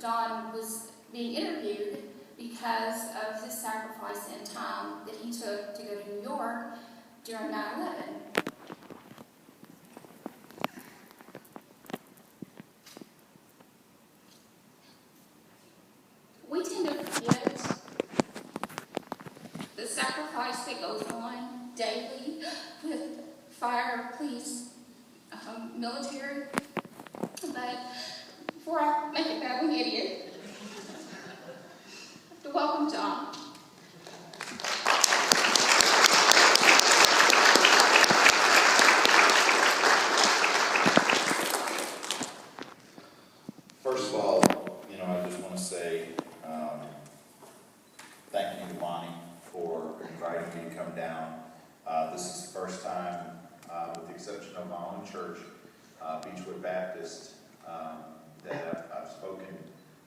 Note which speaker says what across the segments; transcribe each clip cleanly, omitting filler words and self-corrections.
Speaker 1: Don was being interviewed because of his sacrifice and time that he took to go to New York during 9/11. We tend to forget the sacrifice that goes on daily with fire, police, military. But before I make a bad one idiot, I have to welcome John.
Speaker 2: First of all, I just want to say thank you to Lonnie for inviting me to come down. This is the first time, with the exception of my own church, Beechwood Baptist, that I've spoken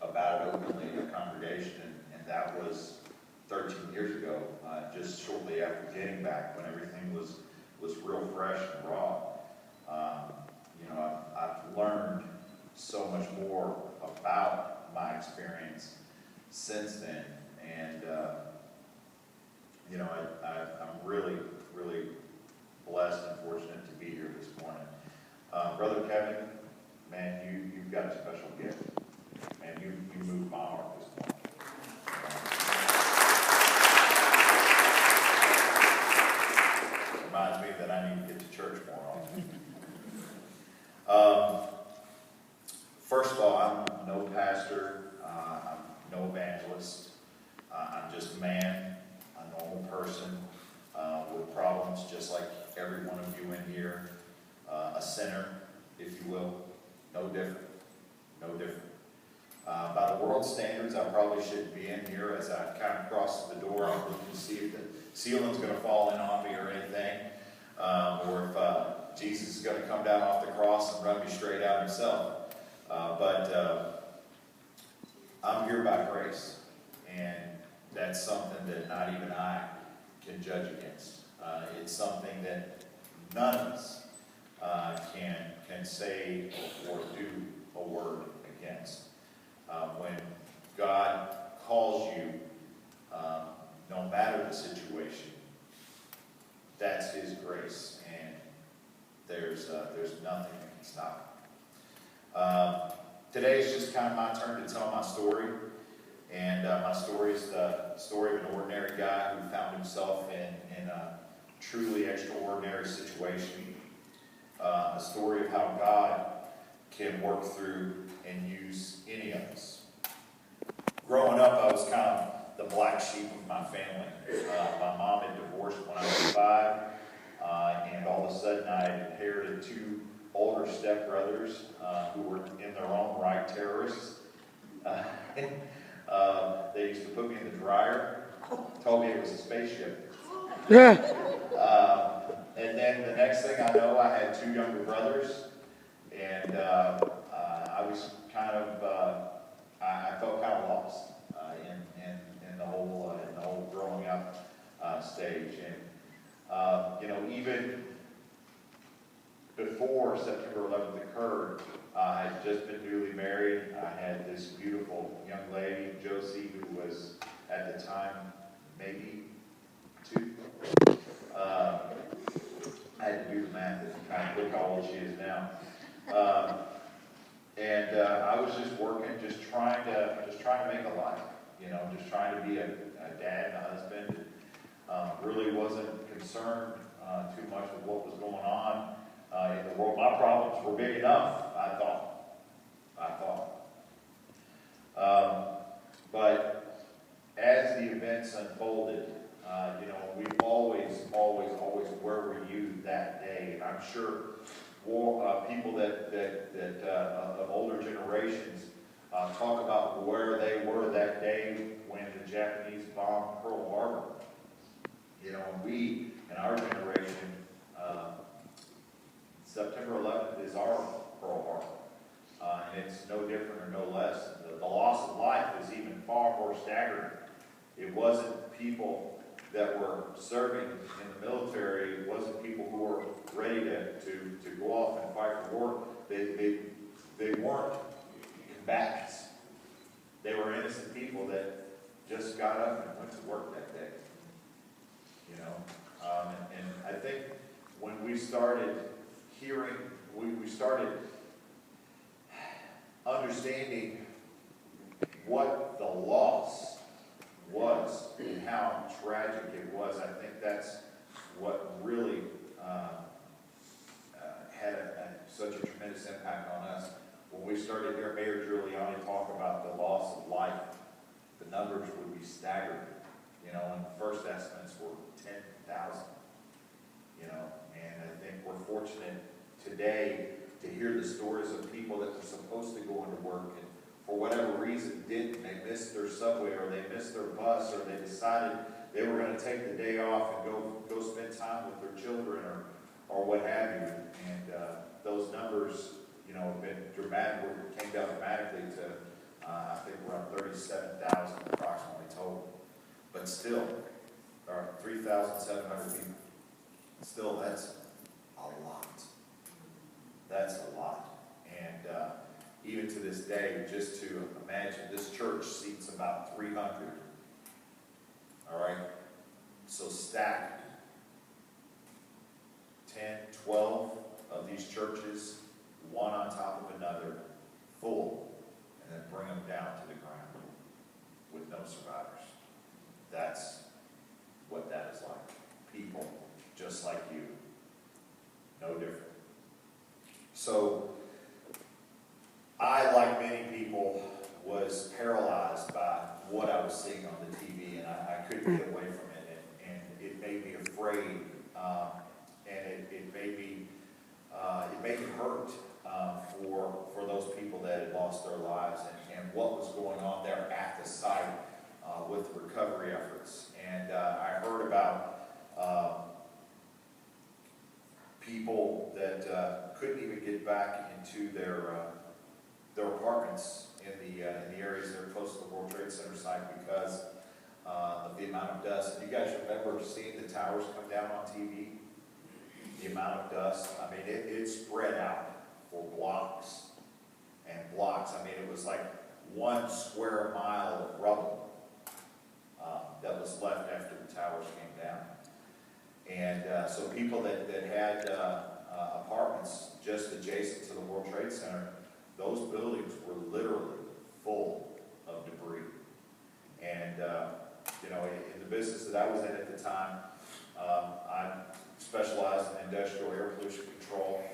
Speaker 2: about it openly in a congregation, and that was 13 years ago, just shortly after getting back, when everything was real fresh and raw. I've learned so much more about my experience since then, and I'm really, really blessed and fortunate to be here this morning. Brother Kevin, man, you've got a special gift. Man, you moved my heart this morning. Reminds me that I need to get to church more often. First of all, I'm no pastor, I'm no evangelist. I'm just a man, a normal person with problems just like every one of you in here. A sinner, if you will. No different. No different. By the world standards, I probably shouldn't be in here. As I kind of cross the door, I'm looking to see if the ceiling's going to fall in on me or anything. Or if Jesus is going to come down off the cross and run me straight out himself. But I'm here by grace. And that's something that not even I can judge against. It's something that none of us can say or do a word against. When God calls you, no matter the situation, that's his grace, and there's nothing that can stop it. Today is just kind of my turn to tell my story, and my story is the story of an ordinary guy who found himself in a truly extraordinary situation. A story of how God can work through and use any of us. Growing up, I was kind of the black sheep of my family. My mom had divorced when I was 5, and all of a sudden I had inherited 2 older stepbrothers who were in their own right terrorists. They used to put me in the dryer, told me it was a spaceship. And then the next thing I know, I had 2 younger brothers, and I was kind of, I felt kind of lost in the whole growing up stage. And even before September 11th occurred, I had just been newly married. I had this beautiful young lady, Josie, who was at the time maybe 2. I had to do the math if you kind of look how old she is now. And I was just working, just trying to make a life, just trying to be a dad and a husband. Really wasn't concerned too much with what was going on in the world. My problems were big enough, I thought. But as the events unfolded, we've always, where were you that day? And I'm sure people that of older generations talk about where they were that day when the Japanese bombed Pearl Harbor. And we, in our generation, September 11th is our Pearl Harbor. And it's no different or no less. The loss of life is even far more staggering. It wasn't people that were serving in the military. It wasn't people who were ready to go off and fight for war. They weren't combatants. just got up and went to work that day. You know, and I think when we started hearing, we started understanding what the loss was and how tragic it was. I think that's what really had such a tremendous impact on us. When we started to hear Mayor Giuliani talk about the loss of life, the numbers would be staggering. You know, and the first estimates were 10,000. You know, and I think we're fortunate today to hear the stories of people that were supposed to go into work and for whatever reason didn't. They missed their subway, or they missed their bus, or they decided they were going to take the day off and go spend time with their children, or what have you. And those numbers, you know, have been dramatic. Came down dramatically to I think we're on 37,000 approximately total. But still, there are 3,700 people. Still, that's a lot. That's a lot. And even to this day, just to imagine, this church seats about 300. All right? So stacked 10, 12 of these churches, one on top of another, full, and then bring them down to the ground with no survivors. That's what that is like. People just like you, no different. So, I, like many people, was paralyzed by what I was seeing on the TV, and I couldn't get away from it, and it made me afraid, and it made me hurt for those people that had lost their lives, and what was going on there at the site with recovery efforts. And I heard about people that couldn't even get back into their apartments in the areas that are close to the World Trade Center site because of the amount of dust. And you guys remember seeing the towers come down on TV? The amount of dust. I mean, it spread out for blocks and blocks. I mean, it was like 1 square mile of rubble that was left after the towers came down. And so people that had apartments just adjacent to the World Trade Center, those buildings were literally full of debris. And, you know, in the business that I was in at the time, I specialized in industrial air pollution control,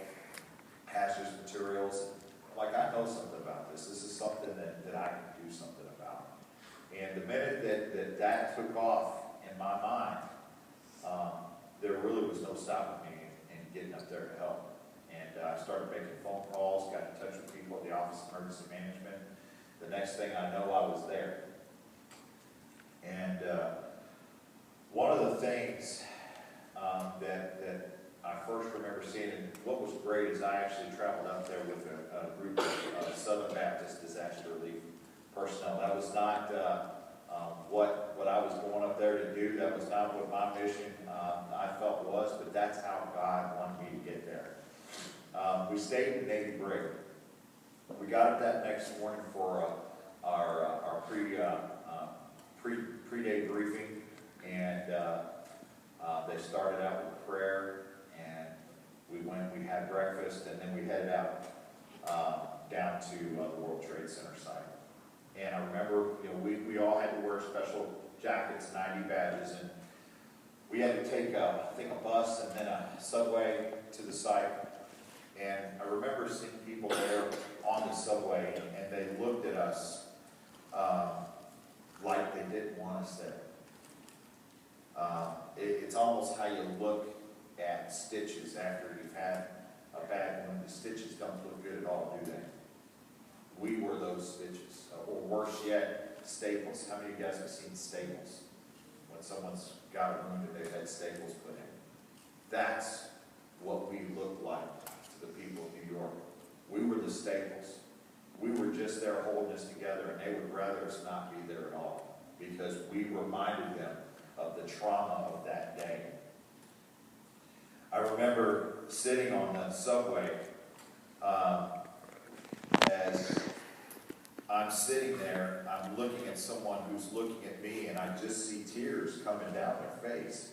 Speaker 2: hazardous materials. Like, I know something about this. This is something that I can do something about. And the minute that took off in my mind, there really was no stopping me in getting up there to help. And I started making phone calls, got in touch with people at the Office of Emergency Management. The next thing I know, I was there. And one of the things that I first remember seeing, and what was great is I actually traveled up there with a group of Southern Baptist disaster relief personnel. That was not what I was going up there to do. That was not what my mission I felt was, but that's how God wanted me to get there. We stayed in Navy Brig. We got up that next morning for our pre-day briefing, and they started out with prayer, and we had breakfast, and then we headed out down to the World Trade Center site. And I remember, you know, we all had to wear special jackets and ID badges, and we had to take, I think, a bus and then a subway to the site. And I remember seeing people there on the subway, and they looked at us like they didn't want us there. It's almost how you look at stitches after you've had a bad one. The stitches don't look good at all, do they? We were those stitches. Or worse yet, staples. How many of you guys have seen staples? When someone's got a wound and they've had staples put in. That's what we looked like to the people of New York. We were the staples. We were just there holding us together, and they would rather us not be there at all because we reminded them of the trauma of that day. I remember sitting on the subway as I'm sitting there, I'm looking at someone who's looking at me, and I just see tears coming down their face,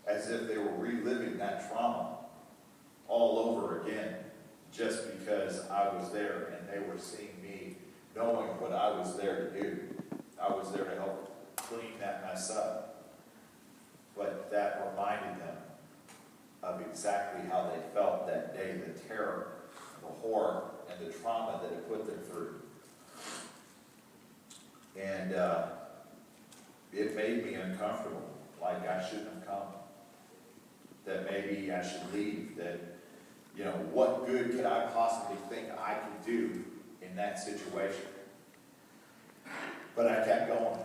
Speaker 2: as if they were reliving that trauma all over again, just because I was there and they were seeing me, knowing what I was there to do. I was there to help clean that mess up. But that reminded them of exactly how they felt that day, the terror, the horror, and the trauma that it put them through. And it made me uncomfortable, like I shouldn't have come. That maybe I should leave, that, you know, what good could I possibly think I could do in that situation? But I kept going.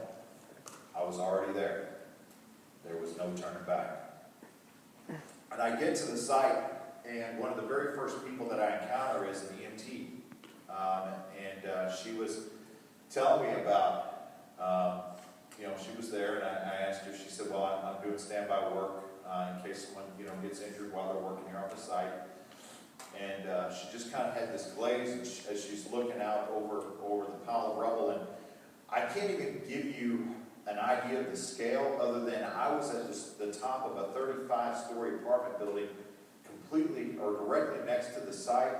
Speaker 2: I was already there. There was no turning back. And I get to the site, and one of the very first people that I encounter is an EMT. She was telling me about, she was there, and I asked her, she said, well, I'm doing standby work in case someone, gets injured while they're working here on the site. And she just kind of had this glaze as she's looking out over the pile of rubble. And I can't even give you an idea of the scale, other than I was at the top of a 35-story apartment building, completely or directly next to the site,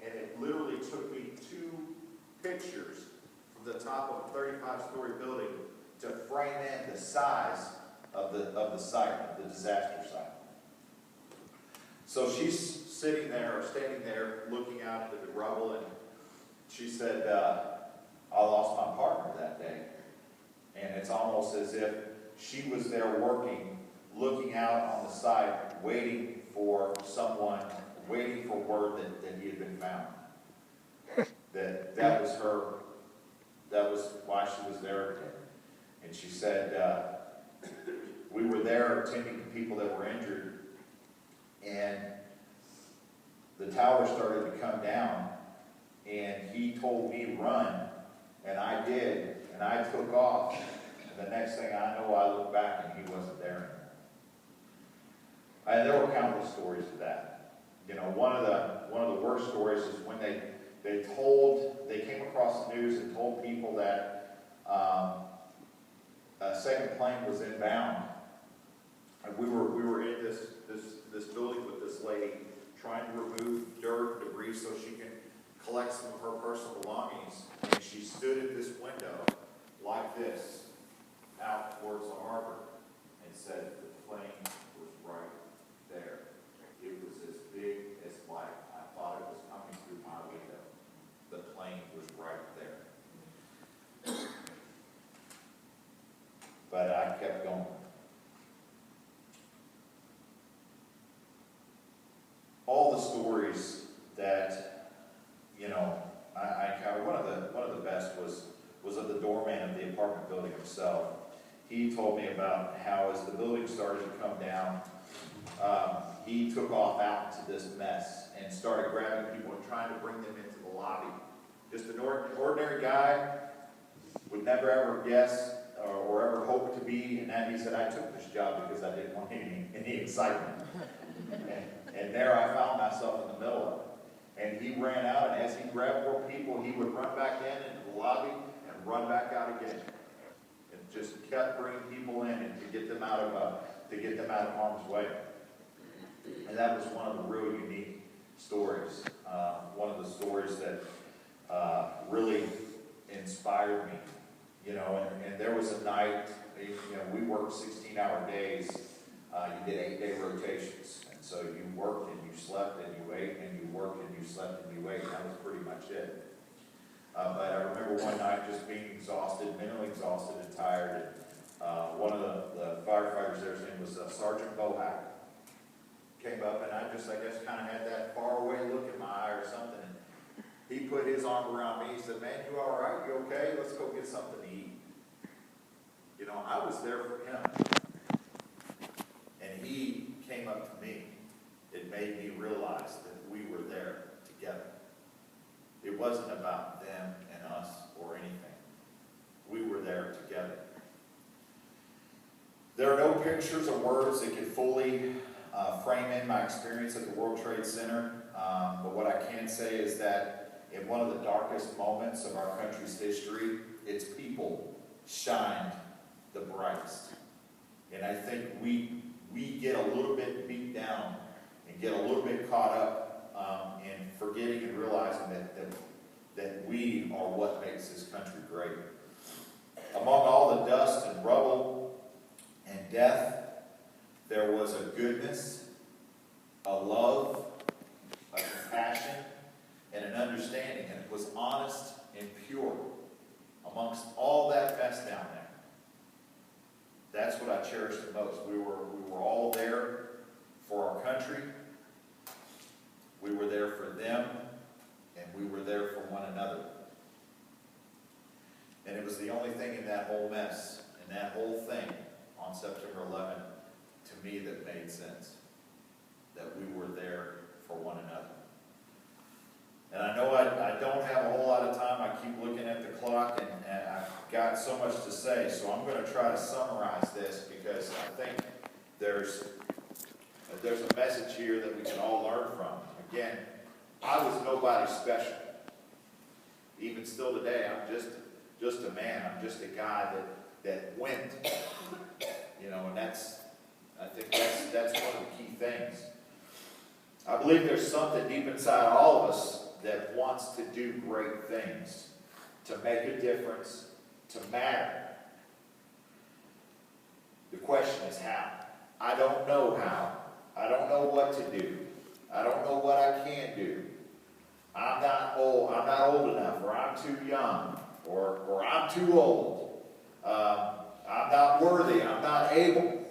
Speaker 2: and it literally took me 2 pictures from the top of a 35-story building to frame in the size of the site, of the disaster site. So she's standing there, looking out into the rubble, and she said, I lost my partner that day. And it's almost as if she was there working, looking out on the side, waiting for someone, waiting for word that he had been found. That was her, that was why she was there again. And she said, we were there attending to people that were injured, and the tower started to come down, and he told me run, and I did, and I took off, and the next thing I know, I looked back and he wasn't there anymore. And there were countless stories of that. One of the worst stories is when they came across the news and told people that a second plane was inbound. And we were in this building with this lady, trying to remove dirt and debris so she can collect some of her personal belongings. And she stood at this window like this, out towards the harbor, and said the plane was right there. It was as big as life. I thought it was coming through my window. The plane was right there. But I kept going. All the stories that, I encountered, one of the best was of the doorman of the apartment building himself. He told me about how as the building started to come down, he took off out into this mess and started grabbing people and trying to bring them into the lobby. Just an ordinary guy, would never ever guess or ever hope to be, and that he said, I took this job because I didn't want any excitement. And there I found myself in the middle of it. And he ran out, and as he grabbed more people, he would run back into the lobby and run back out again. And just kept bringing people in and to get them out of harm's way. And that was one of the real unique stories. One of the stories that really inspired me. And there was a night, we worked 16-hour days. You did 8-day rotations. And so you worked and you slept and you ate and you worked and you slept and you ate. That was pretty much it. But I remember one night just being exhausted, mentally exhausted and tired. And one of the firefighters there, his name was Sergeant Bohack, came up, and I guess kind of had that faraway look in my eye or something. And he put his arm around me. He said, man, you all right? You okay? Let's go get something to eat. I was there for him. And he came up to me. It made me realize that we were there together. It wasn't about them and us or anything. We were there together. There are no pictures or words that can fully frame in my experience at the World Trade Center. But what I can say is that in one of the darkest moments of our country's history, its people shined the brightest. And I think we get a little bit beat down and get a little bit caught up in forgetting and realizing that we are what makes this country great. Among all the dust and rubble and death, there was a goodness, a love, a compassion, and an understanding, and it was honest and pure amongst all that mess down there. That's what I cherish the most. We were all there for our country. We were there for them, and we were there for one another. And it was the only thing in that whole mess, and that whole thing on September 11th, to me, that made sense. That we were there for one another. And I know I don't have a whole lot of time. I keep looking at the clock, and I've got so much to say. So I'm going to try to summarize this, because I think there's a message here that we can all learn from. Again, I was nobody special. Even still today, I'm just a man. I'm just a guy that went. And I think that's one of the key things. I believe there's something deep inside all of us that wants to do great things, to make a difference, to matter. The question is how. I don't know how. I don't know what to do. I don't know what I can do. I'm not old enough, or I'm too young, or I'm too old. I'm not worthy. I'm not able.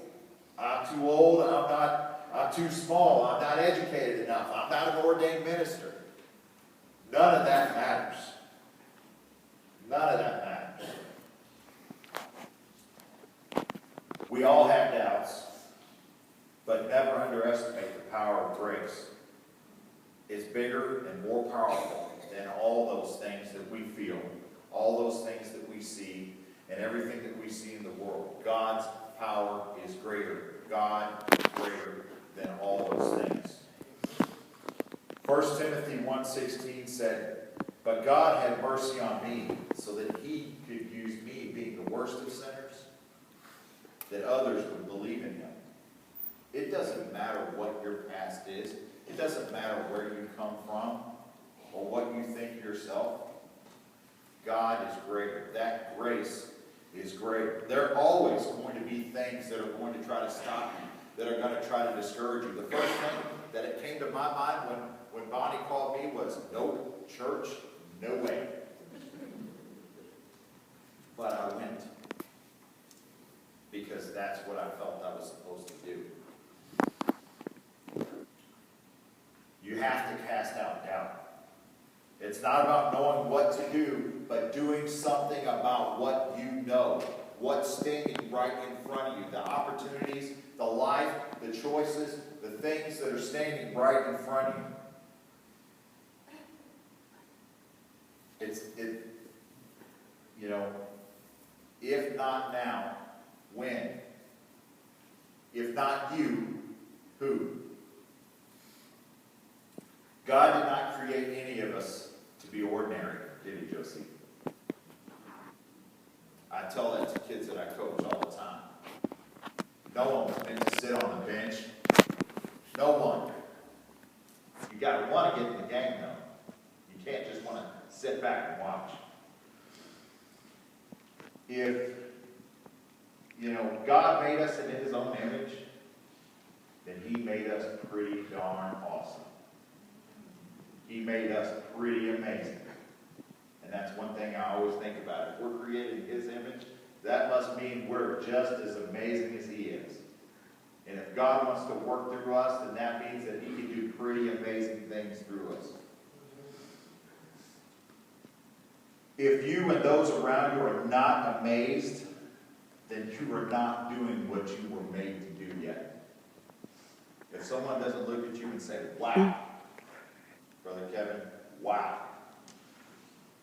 Speaker 2: I'm too old. I'm too small. I'm not educated enough. I'm not an ordained minister. None of that matters. None of that matters. We all have doubts, but never underestimate the power of grace. It's bigger and more powerful than all those things that we feel, all those things that we see, and everything that we see in the world. God's power is greater. God is greater than all those things. 1 Timothy 1:16 said, "But God had mercy on me, so that he could use me, being the worst of sinners, that others would believe in him." It doesn't matter what your past is. It doesn't matter where you come from or what you think yourself. God is greater. That grace is greater. There are always going to be things that are going to try to stop you, that are going to try to discourage you. The first thing that it came to my mind when Bonnie called me was, "Nope, church, no way." But I went, because that's what I felt I was supposed to do. You have to cast out doubt. It's not about knowing what to do, but doing something about what you know, what's standing right in front of you, the opportunities, the life, the choices, the things that are standing right in front of you. If not now, when? If not you, who? God did not create any of us to be ordinary, did he, Josie? I tell that to kids that I coach all the time. No one was meant to sit on the bench. No one. You got to want to get in the game, though. You can't just want to sit back and watch. If, God made us in his own image, then he made us pretty darn awesome. He made us pretty amazing. And that's one thing I always think about. If we're created in his image, that must mean we're just as amazing as he is. And if God wants to work through us, then that means that he can do pretty amazing things through us. If you and those around you are not amazed, then you are not doing what you were made to do yet. If someone doesn't look at you and say, "Wow, Brother Kevin, wow,"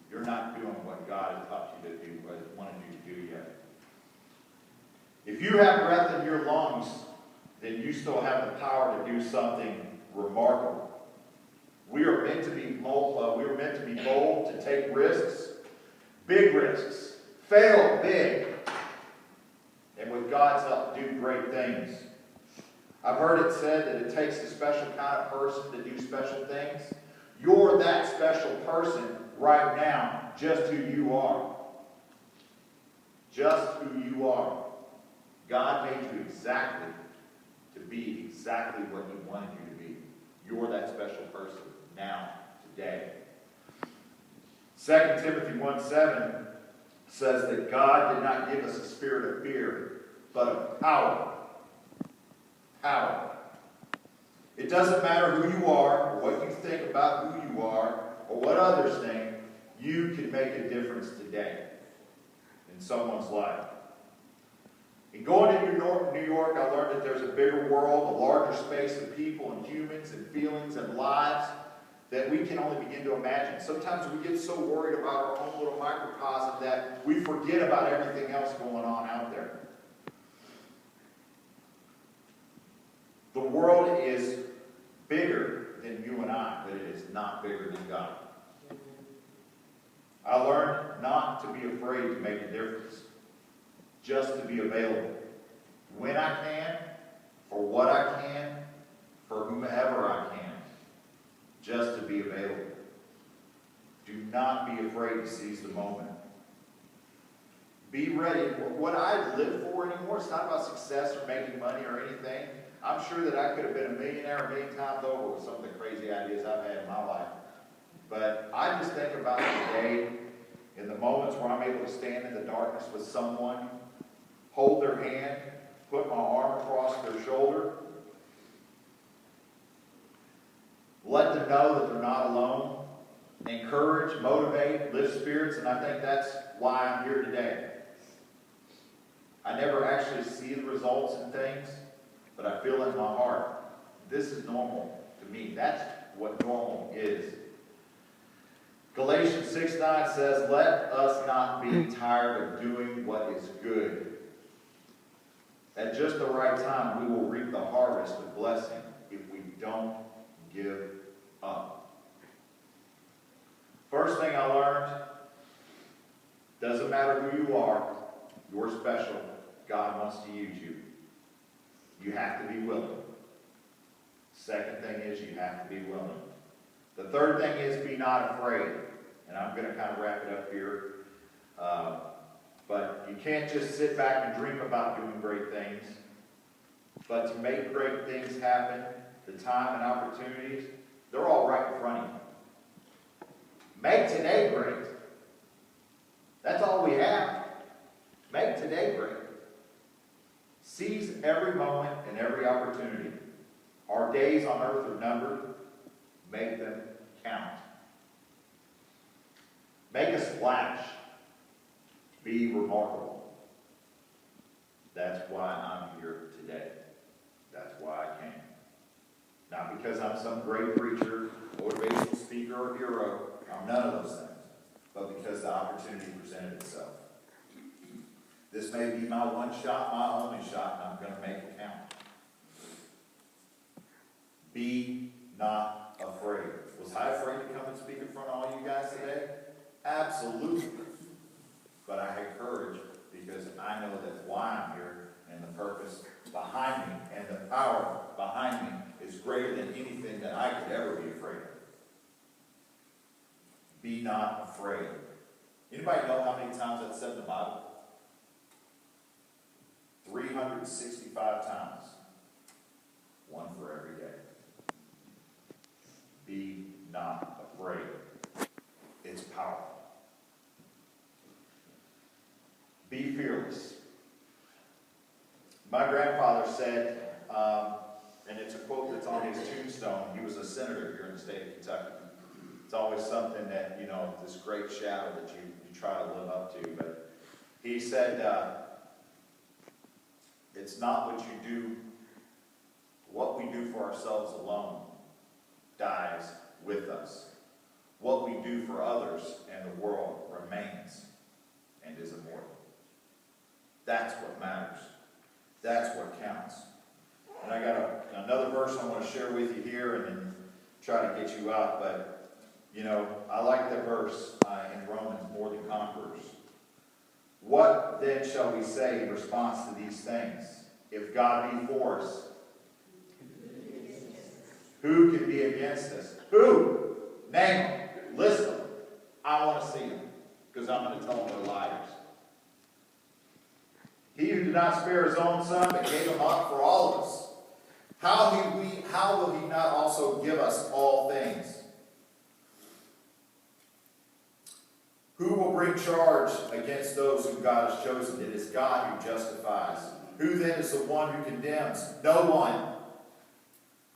Speaker 2: you're not doing what God has taught you to do, what he wanted you to do yet. If you have breath in your lungs, then you still have the power to do something remarkable. We are meant to be bold, to take risks, big risks, fail big, and with God's help do great things. I've heard it said that it takes a special kind of person to do special things. You're that special person right now, just who you are. Just who you are. God made you exactly to be exactly what He wanted you to be. You're that special person now, today. 2 Timothy 1:7 says that God did not give us a spirit of fear, but of power. Power. It doesn't matter who you are, or what you think about who you are, or what others think, you can make a difference today in someone's life. In going to New York, I learned that there's a bigger world, a larger space of people and humans and feelings and lives that we can only begin to imagine. Sometimes we get so worried about our own little microcosm that we forget about everything else going on out there. The world is bigger than you and I, but it is not bigger than God. I learned not to be afraid to make a difference, just to be available. When I can, for what I can, for whomever I can, just to be available. Do not be afraid to seize the moment. Be ready. What I live for anymore, it's not about success or making money or anything. I'm sure that I could have been a millionaire a million times over with some of the crazy ideas I've had in my life. But I just think about today, in the moments where I'm able to stand in the darkness with someone, hold their hand, put my arm across their shoulder, let them know that they're not alone, encourage, motivate, lift spirits, and I think that's why I'm here today. I never actually see the results in things, but I feel in my heart, this is normal to me. That's what normal is. Galatians 6:9 says, let us not be tired of doing what is good. At just the right time, we will reap the harvest of blessing if we don't give up. First thing I learned, doesn't matter who you are, you're special. God wants to use you. You have to be willing. Second thing is you have to be willing. The third thing is be not afraid. And I'm going to kind of wrap it up here. But you can't just sit back and dream about doing great things. But to make great things happen, the time and opportunities, they're all right in front of you. Make today great. That's all we have. Make today great. Seize every moment and every opportunity. Our days on earth are numbered. Make them count. Make a splash. Be remarkable. That's why I'm here today. That's why I came. Not because I'm some great preacher, motivational speaker, or hero. I'm none of those things. But because the opportunity presented itself. This may be my one shot, my only shot, and I'm going to make it count. Be not afraid. Was I afraid to come and speak in front of all you guys today? Absolutely. But I had courage because I know that why I'm here and the purpose behind me and the power behind me is greater than anything that I could ever be afraid of. Be not afraid. Anybody know how many times that's said in the Bible? 365 times. One for every day. Be not afraid. It's powerful. Be fearless. My grandfather said, and it's a quote that's on his tombstone, he was a senator here in the state of Kentucky. It's always something that, this great shadow that you try to live up to. But he said, it's not what we do for ourselves alone dies with us. What we do for others and the world remains and is immortal. That's what matters. That's what counts. And I got another verse I want to share with you here, and then try to get you up, but, you know, I like the verse in Romans, more than conquerors. What then shall we say in response to these things? If God be for us, who can be against us? Who? Name them. List them. I want to see them, because I'm going to tell them they're liars. He who did not spare his own son, but gave him up for all of us, how will he not also give us all things? Who will bring charge against those whom God has chosen? It is God who justifies. Who then is the one who condemns? No one.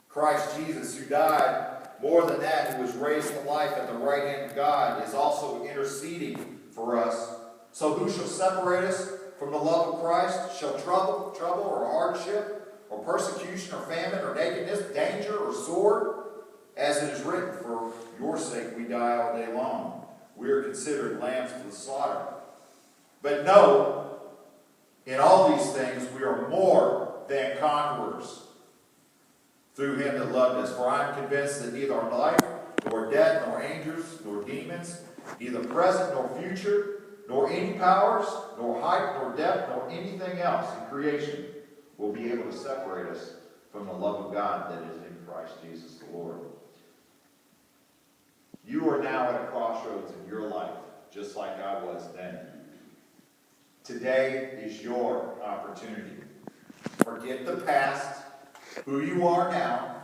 Speaker 2: Christ Jesus, who died, more than that, who was raised to life at the right hand of God, is also interceding for us. So who shall separate us from the love of Christ? Shall trouble or hardship, or persecution, or famine, or nakedness, danger, or sword? As it is written, for your sake we die all day long. We are considered lambs to the slaughter. But no, in all these things we are more than conquerors through him that loved us. For I am convinced that neither our life, nor death, nor angels, nor demons, neither present nor future, nor any powers, nor height, nor depth, nor anything else in creation will be able to separate us from the love of God that is in Christ Jesus the Lord. You are now at a crossroads in your life, just like I was then. Today is your opportunity. Forget the past, who you are now,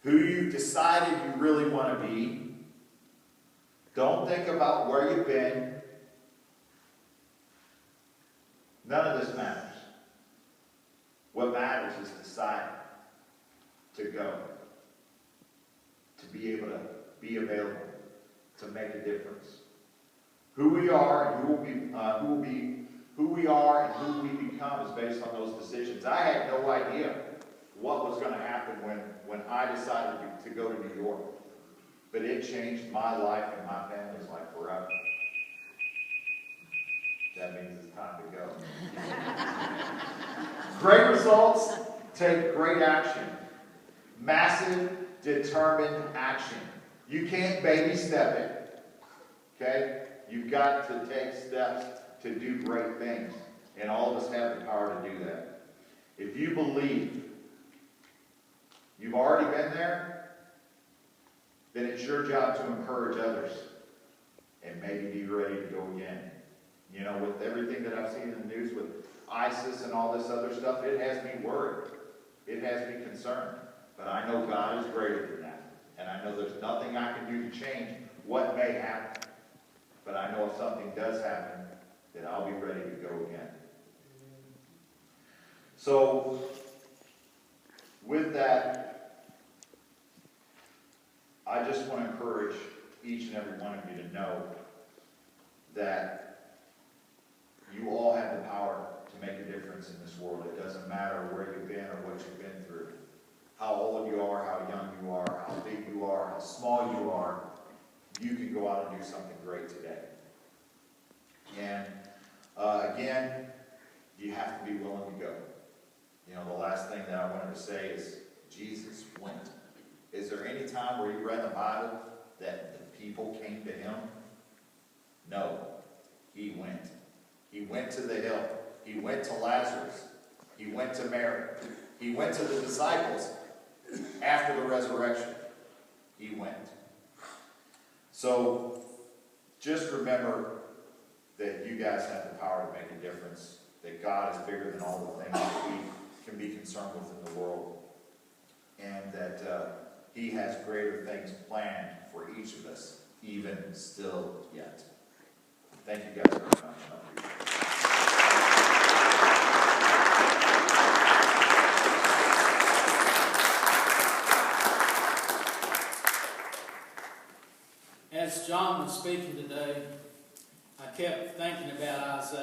Speaker 2: who you've decided you really want to be. Don't think about where you've been. None of this matters. What matters is deciding to go, to be able to be available, to make a difference. Who we are and who we are and who we become is based on those decisions. I had no idea what was going to happen when I decided to go to New York, but it changed my life and my family's life forever. That means it's time to go. Great results take great action. Massive, determined action. You can't baby step it. Okay? You've got to take steps to do great things. And all of us have the power to do that. If you believe you've already been there, then it's your job to encourage others and maybe be ready to go again. You know, with everything that I've seen in the news with ISIS and all this other stuff, it has me worried. It has me concerned. But I know God is greater than that. And I know there's nothing I can do to change what may happen. But I know if something does happen, then I'll be ready to go again. So, with that, I just want to encourage each and every one of you to know that you all have the power to make a difference in this world. It doesn't matter where you've been or what you've been through. How old you are, how young you are, how big you are, how small you are, you can go out and do something great today. And again, you have to be willing to go. You know, the last thing that I wanted to say is Jesus went. Is there any time where you read the Bible that the people came to him? No. He went. He went to the hill. He went to Lazarus. He went to Mary. He went to the disciples after the resurrection. He went. So, just remember that you guys have the power to make a difference. That God is bigger than all the things that we can be concerned with in the world. And that he has greater things planned for each of us, even still yet. Thank you guys very much.
Speaker 3: As John was speaking today, I kept thinking about Isaiah.